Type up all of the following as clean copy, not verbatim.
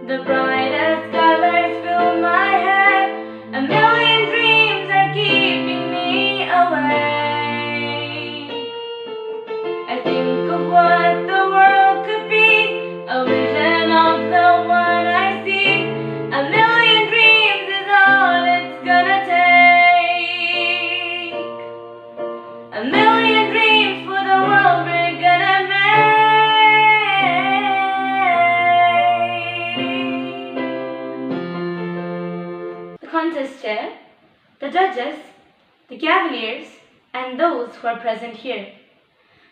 The brightest colors fill my head. A million dreams are keeping me awake. I think of what the world could be, a vision of the one I see. A million dreams is all it's gonna take. A million dreams for the world we're gonna make. The contest chair, the judges, the cavaliers, and those who are present here.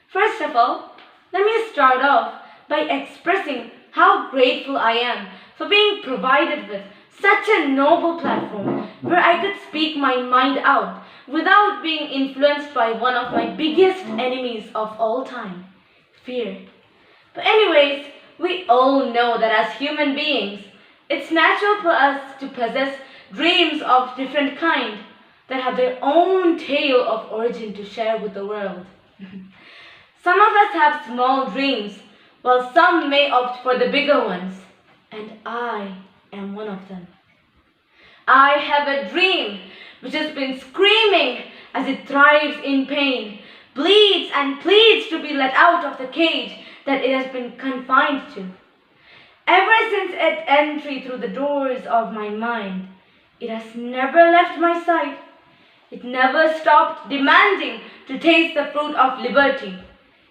First of all, let me start off by expressing how grateful I am for being provided with such a noble platform where I could speak my mind out without being influenced by one of my biggest enemies of all time, fear. But anyways, we all know that as human beings, it's natural for us to possess dreams of different kind that have their own tale of origin to share with the world. Some of us have small dreams, while some may opt for the bigger ones, and I am one of them. I have a dream which has been screaming as it thrives in pain, bleeds and pleads to be let out of the cage that it has been confined to. Ever since its entry through the doors of my mind, it has never left my sight. It never stopped demanding to taste the fruit of liberty,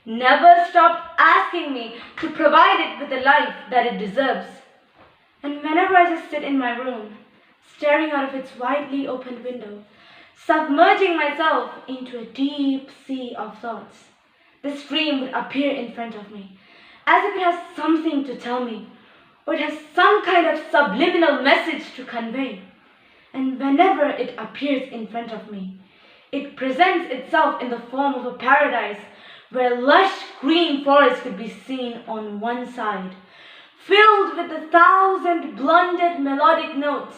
never stopped asking me to provide it with the life that it deserves. And whenever I just sit in my room, staring out of its widely opened window, submerging myself into a deep sea of thoughts, this dream would appear in front of me, as if it has something to tell me, or it has some kind of subliminal message to convey. And whenever it appears in front of me, it presents itself in the form of a paradise where lush green forests could be seen on one side, filled with 1,000 blended melodic notes,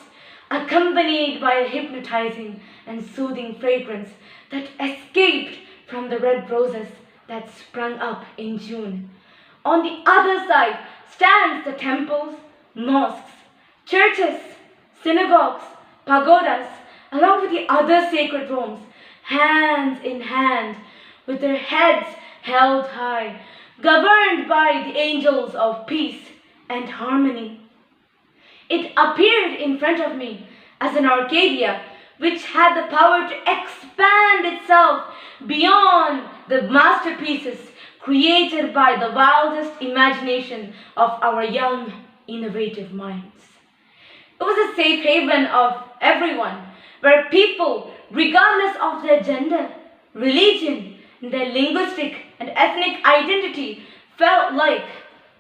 accompanied by a hypnotizing and soothing fragrance that escaped from the red roses that sprung up in June. On the other side stands the temples, mosques, churches, synagogues, pagodas, along with the other sacred homes, hands in hand, with their heads held high, governed by the angels of peace and harmony. It appeared in front of me as an Arcadia which had the power to expand itself beyond the masterpieces created by the wildest imagination of our young, innovative minds. It was a safe haven of everyone, where people, regardless of their gender, religion, their linguistic and ethnic identity, felt like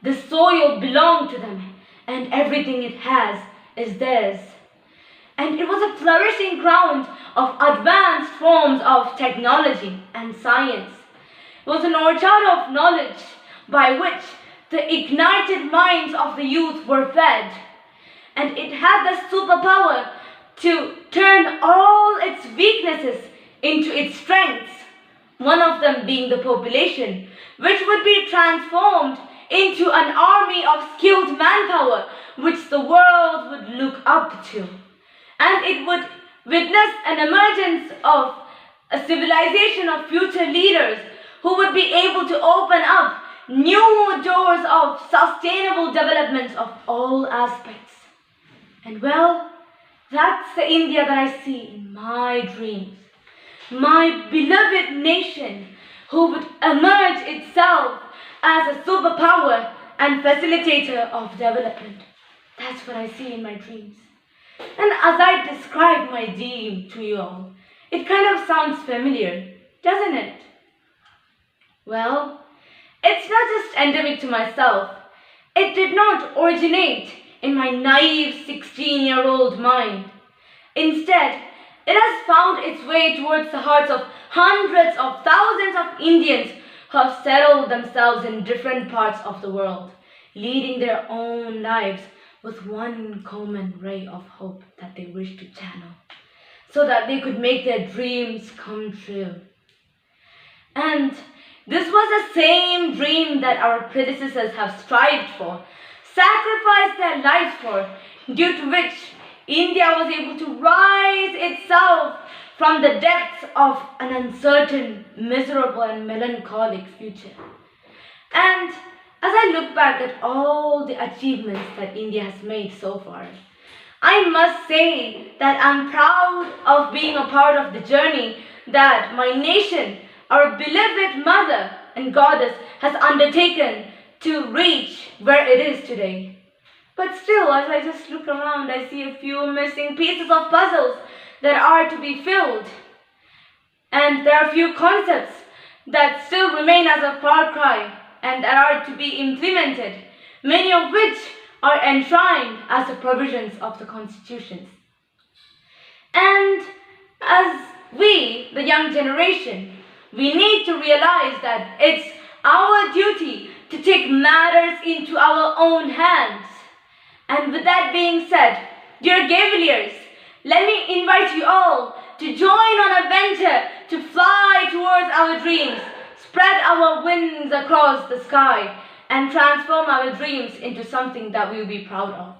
the soil belonged to them and everything it has is theirs. And it was a flourishing ground of advanced forms of technology and science. It was an orchard of knowledge by which the ignited minds of the youth were fed. And it had the superpower to turn all its weaknesses into its strengths, one of them being the population, which would be transformed into an army of skilled manpower which the world would look up to. And it would witness an emergence of a civilization of future leaders who would be able to open up new doors of sustainable development of all aspects. And well, that's the India that I see in my dreams. My beloved nation who would emerge itself as a superpower and facilitator of development. That's what I see in my dreams. And as I describe my dream to you all, it kind of sounds familiar, doesn't it? Well, it's not just endemic to myself. It did not originate in my naive 16-year-old mind. Instead, it has found its way towards the hearts of hundreds of thousands of Indians who have settled themselves in different parts of the world, leading their own lives with one common ray of hope that they wish to channel, so that they could make their dreams come true. And this was the same dream that our predecessors have strived for sacrificed their lives for, due to which India was able to rise itself from the depths of an uncertain, miserable, and melancholic future. And as I look back at all the achievements that India has made so far, I must say that I'm proud of being a part of the journey that my nation, our beloved mother and goddess, has undertaken to reach where it is today. But still, as I just look around, I see a few missing pieces of puzzles that are to be filled. And there are a few concepts that still remain as a far cry and that are to be implemented, many of which are enshrined as the provisions of the constitutions. And as we, the young generation, we need to realize that it's our duty to take matters into our own hands. And with that being said, dear Cavaliers, let me invite you all to join on a venture to fly towards our dreams, spread our wings across the sky, and transform our dreams into something that we will be proud of.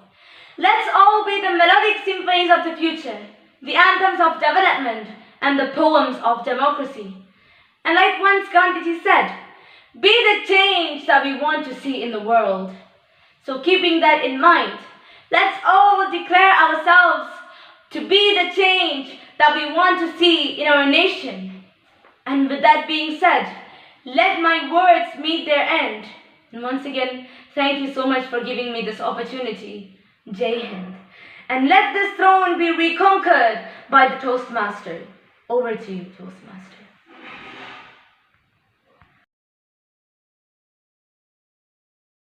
Let's all be the melodic symphonies of the future, the anthems of development, and the poems of democracy. And like once Gandhiji said, be the change that we want to see in the world. So keeping that in mind, let's all declare ourselves to be the change that we want to see in our nation. And with that being said, let my words meet their end. And once again, thank you so much for giving me this opportunity. Jai Hind. And let this throne be reconquered by the Toastmaster. Over to you, Toastmaster.